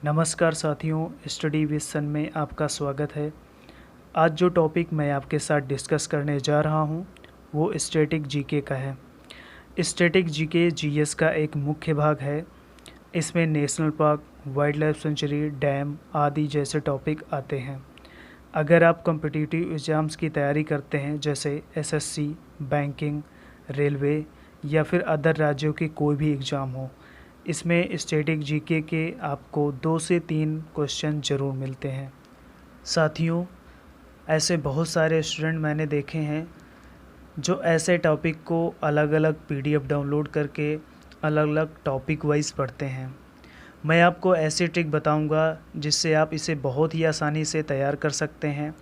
नमस्कार साथियों, study with सन में आपका स्वागत है। आज जो टॉपिक मैं आपके साथ डिस्कस करने जा रहा हूँ वो स्टैटिक जीके का है। स्टैटिक जीके जीएस का एक मुख्य भाग है। इसमें national park, wild life sanctuary, dam आदि जैसे टॉपिक आते हैं। अगर आप कॉम्पिटिटिव एग्ज़ाम्स की तैयारी करते हैं जैसे एसएससी, बैंकिंग, रेलवे या फिर अदर राज्यों के कोई भी एग्ज़ाम हो, इसमें स्टैटिक जीके के आपको 2 से 3 क्वेश्चन ज़रूर मिलते हैं। साथियों, ऐसे बहुत सारे स्टूडेंट मैंने देखे हैं जो ऐसे टॉपिक को अलग अलग पीडीएफ डाउनलोड करके अलग अलग टॉपिक वाइज पढ़ते हैं। मैं आपको ऐसी ट्रिक बताऊंगा जिससे आप इसे बहुत ही आसानी से तैयार कर सकते हैं।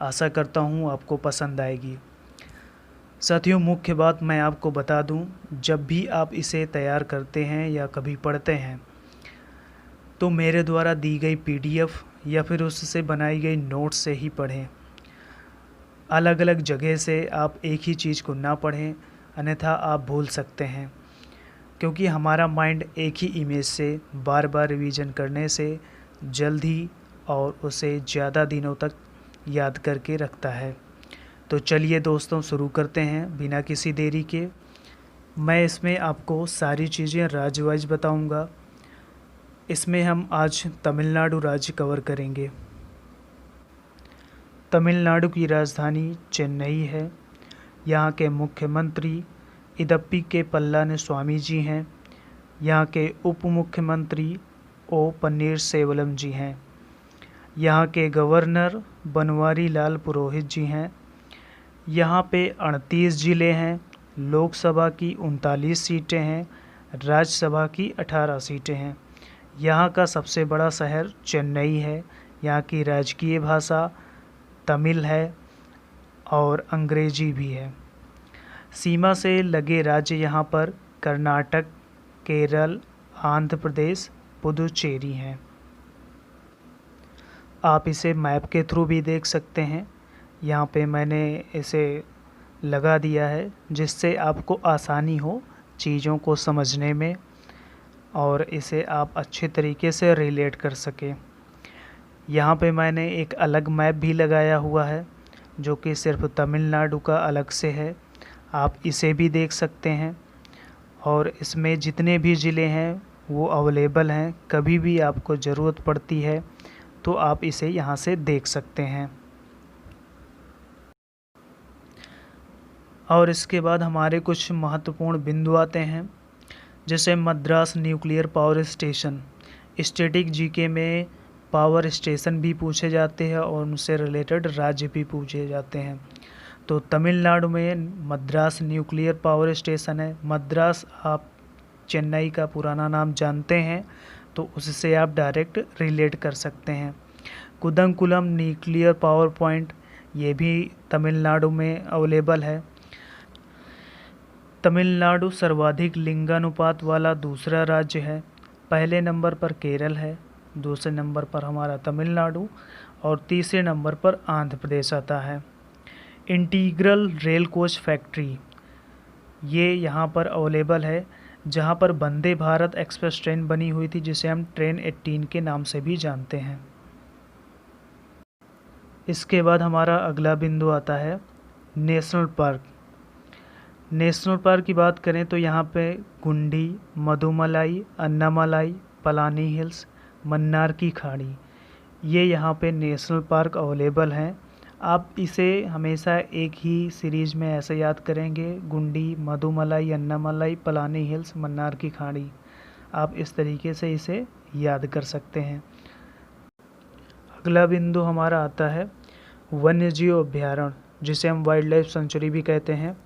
आशा करता हूं आपको पसंद आएगी। साथियों, मुख्य बात मैं आपको बता दूं, जब भी आप इसे तैयार करते हैं या कभी पढ़ते हैं तो मेरे द्वारा दी गई पीडीएफ या फिर उससे बनाई गई नोट्स से ही पढ़ें। अलग अलग जगह से आप एक ही चीज़ को ना पढ़ें, अन्यथा आप भूल सकते हैं, क्योंकि हमारा माइंड एक ही इमेज से बार बार रिवीजन करने से जल्द ही और उसे ज़्यादा दिनों तक याद करके रखता है। तो चलिए दोस्तों, शुरू करते हैं बिना किसी देरी के। मैं इसमें आपको सारी चीज़ें राज्य वाइज बताऊंगा। इसमें हम आज तमिलनाडु राज्य कवर करेंगे। तमिलनाडु की राजधानी चेन्नई है। यहाँ के मुख्यमंत्री इदप्पी के पलानीस्वामी जी हैं। यहाँ के उप मुख्यमंत्री ओ पन्नीरसेल्वम जी हैं। यहाँ के गवर्नर बनवारी लाल पुरोहित जी हैं। यहाँ पे 38 ज़िले हैं। लोकसभा की 39 सीटें हैं। राज्यसभा की 18 सीटें हैं। यहाँ का सबसे बड़ा शहर चेन्नई है। यहाँ की राजकीय भाषा तमिल है और अंग्रेजी भी है। सीमा से लगे राज्य यहाँ पर कर्नाटक, केरल, आंध्र प्रदेश, पुदुचेरी हैं। आप इसे मैप के थ्रू भी देख सकते हैं। यहाँ पे मैंने इसे लगा दिया है जिससे आपको आसानी हो चीज़ों को समझने में और इसे आप अच्छे तरीके से रिलेट कर सकें। यहाँ पे मैंने एक अलग मैप भी लगाया हुआ है जो कि सिर्फ तमिलनाडु का अलग से है। आप इसे भी देख सकते हैं और इसमें जितने भी ज़िले हैं वो अवेलेबल हैं। कभी भी आपको ज़रूरत पड़ती है तो आप इसे यहाँ से देख सकते हैं। और इसके बाद हमारे कुछ महत्वपूर्ण बिंदु आते हैं, जैसे Madras nuclear power station. Static GK में पावर स्टेशन भी पूछे जाते हैं और उनसे रिलेटेड राज्य भी पूछे जाते हैं। तो तमिलनाडु में मद्रास न्यूक्लियर पावर स्टेशन है। मद्रास आप चेन्नई का पुराना नाम जानते हैं तो उससे आप डायरेक्ट रिलेट कर सकते हैं। कुदंकुलम न्यूक्लियर पावर पॉइंट, ये भी तमिलनाडु में अवेलेबल है। तमिलनाडु सर्वाधिक लिंगानुपात वाला दूसरा राज्य है। पहले नंबर पर केरल है, दूसरे नंबर पर हमारा तमिलनाडु और तीसरे नंबर पर आंध्र प्रदेश आता है। इंटीग्रल रेल कोच फैक्ट्री ये यहाँ पर अवेलेबल है, जहाँ पर वंदे भारत एक्सप्रेस ट्रेन बनी हुई थी, जिसे हम ट्रेन 18 के नाम से भी जानते हैं। इसके बाद हमारा अगला बिंदु आता है नेशनल पार्क। नेशनल पार्क की बात करें तो यहाँ पे गुंडी, मधुमलाई, अन्नामलाई, पलानी हिल्स, मन्नार की खाड़ी, ये यहाँ पे नेशनल पार्क अवेलेबल हैं। आप इसे हमेशा एक ही सीरीज़ में ऐसे याद करेंगे, गुंडी, मधुमलाई, अन्नामलाई, पलानी हिल्स, मन्नार की खाड़ी। आप इस तरीके से इसे याद कर सकते हैं। अगला बिंदु हमारा आता है वन्यजीव अभ्यारण्य, जिसे हम वाइल्ड लाइफ सेंचुरी भी कहते हैं।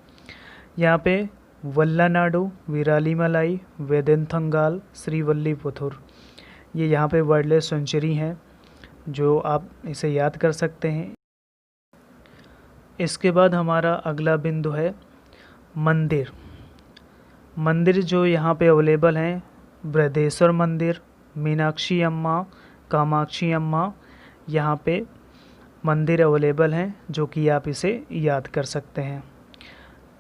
यहाँ पे वल्लानाडु, विरालीमलाई, वेदनथंगाल, श्रीवल्लीपुथुर, ये यहाँ पे वाइल्ड लाइफ सेंचुरी हैं जो आप इसे याद कर सकते हैं। इसके बाद हमारा अगला बिंदु है मंदिर। मंदिर जो यहाँ पे अवेलेबल हैं, बृहदेश्वर मंदिर, मीनाक्षी अम्मा, कामाक्षी अम्मा, यहाँ पे मंदिर अवेलेबल हैं जो कि आप इसे याद कर सकते हैं।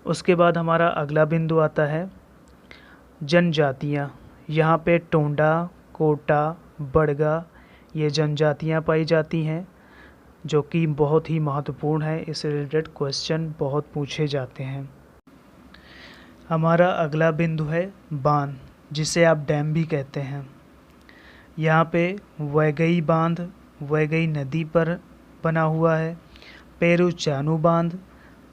उसके बाद हमारा अगला बिंदु आता है जनजातियाँ। यहाँ पे टोंडा, कोटा, बड़गा, ये जनजातियाँ पाई जाती हैं, जो कि बहुत ही महत्वपूर्ण है। इससे रिलेटेड क्वेश्चन बहुत पूछे जाते हैं। हमारा अगला बिंदु है बांध, जिसे आप डैम भी कहते हैं। यहाँ पे वैगई बांध वैगई नदी पर बना हुआ है। पेरुचानु बांध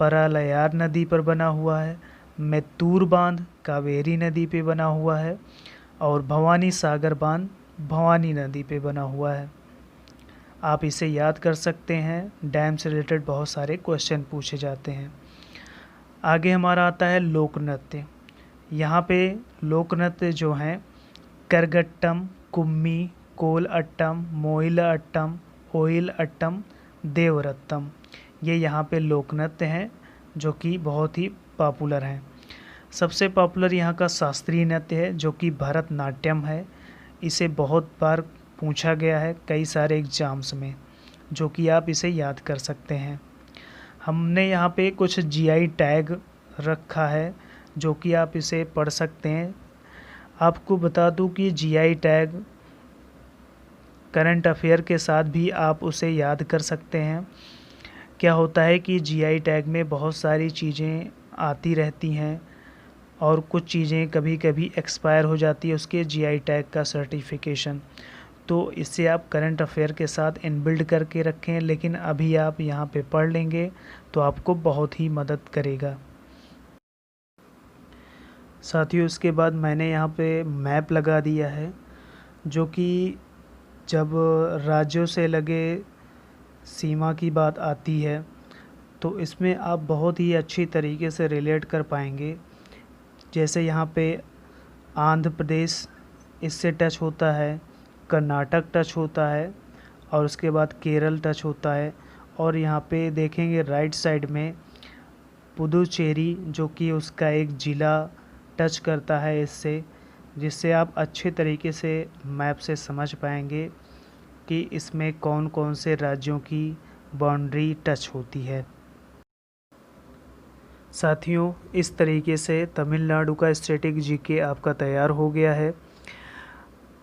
परालयार नदी पर बना हुआ है। मेत्तूर बांध कावेरी नदी पे बना हुआ है। और भवानी सागर बांध भवानी नदी पे बना हुआ है। आप इसे याद कर सकते हैं। डैम से रिलेटेड बहुत सारे क्वेश्चन पूछे जाते हैं। आगे हमारा आता है लोक नृत्य। यहाँ पे लोक नृत्य जो हैं करगट्टम, कुम्मी, कोल अट्टम, मोइल अट्टम, ओइल अट्टम, देवरत्तम, ये यहाँ पे लोक नृत्य हैं जो कि बहुत ही पॉपुलर हैं। सबसे पॉपुलर यहाँ का शास्त्रीय नृत्य है जो कि भरतनाट्यम है। इसे बहुत बार पूछा गया है कई सारे एग्जाम्स में, जो कि आप इसे याद कर सकते हैं। हमने यहाँ पे कुछ जीआई टैग रखा है जो कि आप इसे पढ़ सकते हैं। आपको बता दूं कि जीआई टैग करंट अफेयर के साथ भी आप उसे याद कर सकते हैं। क्या होता है कि जीआई टैग में बहुत सारी चीज़ें आती रहती हैं और कुछ चीज़ें कभी कभी एक्सपायर हो जाती है उसके जीआई टैग का सर्टिफिकेशन। तो इससे आप करंट अफेयर के साथ इनबिल्ड करके रखें, लेकिन अभी आप यहाँ पे पढ़ लेंगे तो आपको बहुत ही मदद करेगा। साथियों, उसके बाद मैंने यहाँ पे मैप लगा दिया है, जो कि जब राज्यों से लगे सीमा की बात आती है तो इसमें आप बहुत ही अच्छी तरीके से रिलेट कर पाएंगे। जैसे यहाँ पे आंध्र प्रदेश इससे टच होता है, कर्नाटक टच होता है और उसके बाद केरल टच होता है। और यहाँ पे देखेंगे राइट साइड में पुदुचेरी, जो कि उसका एक ज़िला टच करता है इससे, जिससे आप अच्छे तरीके से मैप से समझ पाएंगे कि इसमें कौन कौन से राज्यों की बाउंड्री टच होती है। साथियों, इस तरीके से तमिलनाडु का स्टैटिक जीके आपका तैयार हो गया है।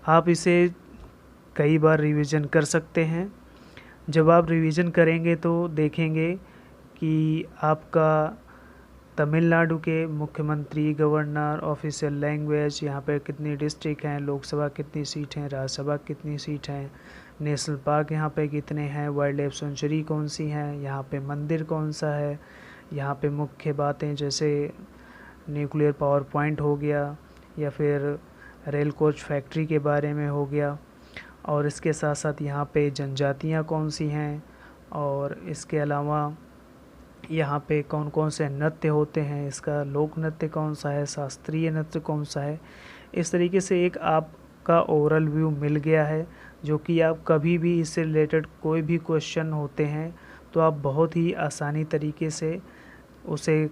आप इसे कई बार रिवीजन कर सकते हैं। जब आप रिवीजन करेंगे तो देखेंगे कि आपका तमिलनाडु के मुख्यमंत्री, गवर्नर, ऑफिशियल लैंग्वेज, यहाँ पे कितनी डिस्ट्रिक्ट हैं, लोकसभा कितनी सीट हैं, राज्यसभा कितनी सीट हैं, नेशनल पार्क यहाँ पे कितने हैं, वाइल्ड लाइफ सेंचुरी कौन सी हैं, यहाँ पे मंदिर कौन सा है, यहाँ पे मुख्य बातें जैसे न्यूक्लियर पावर पॉइंट हो गया या फिर रेल कोच फैक्ट्री के बारे में हो गया। और इसके साथ साथ यहाँ पे जनजातियाँ कौन सी हैं, और इसके अलावा यहाँ पे कौन कौन से नृत्य होते हैं, इसका लोक नृत्य कौन सा है, शास्त्रीय नृत्य कौन सा है। इस तरीके से एक आपका ओवरऑल व्यू मिल गया है, जो कि आप कभी भी इससे रिलेटेड कोई भी क्वेश्चन होते हैं तो आप बहुत ही आसानी तरीके से उसे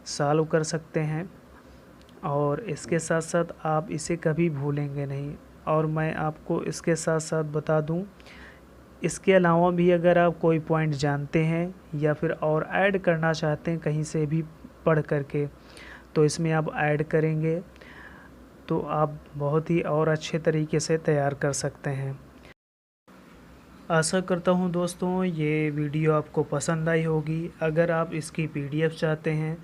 सॉल्व कर सकते हैं। और इसके साथ साथ आप इसे कभी भूलेंगे नहीं। और मैं आपको इसके साथ साथ बता दूं, इसके अलावा भी अगर आप कोई पॉइंट जानते हैं या फिर और ऐड करना चाहते हैं कहीं से भी पढ़ करके, तो इसमें आप ऐड करेंगे तो आप बहुत ही और अच्छे तरीके से तैयार कर सकते हैं। आशा करता हूँ दोस्तों ये वीडियो आपको पसंद आई होगी। अगर आप इसकी पीडीएफ चाहते हैं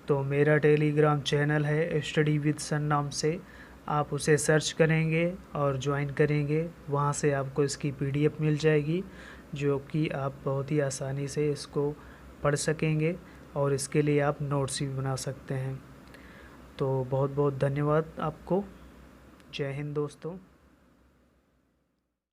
तो मेरा टेलीग्राम चैनल है स्टडी विद सन नाम से, आप उसे सर्च करेंगे और ज्वाइन करेंगे। वहाँ से आपको इसकी पीडीएफ मिल जाएगी, जो कि आप बहुत ही आसानी से इसको पढ़ सकेंगे और इसके लिए आप नोट्स भी बना सकते हैं। तो बहुत बहुत धन्यवाद आपको। जय हिंद दोस्तों।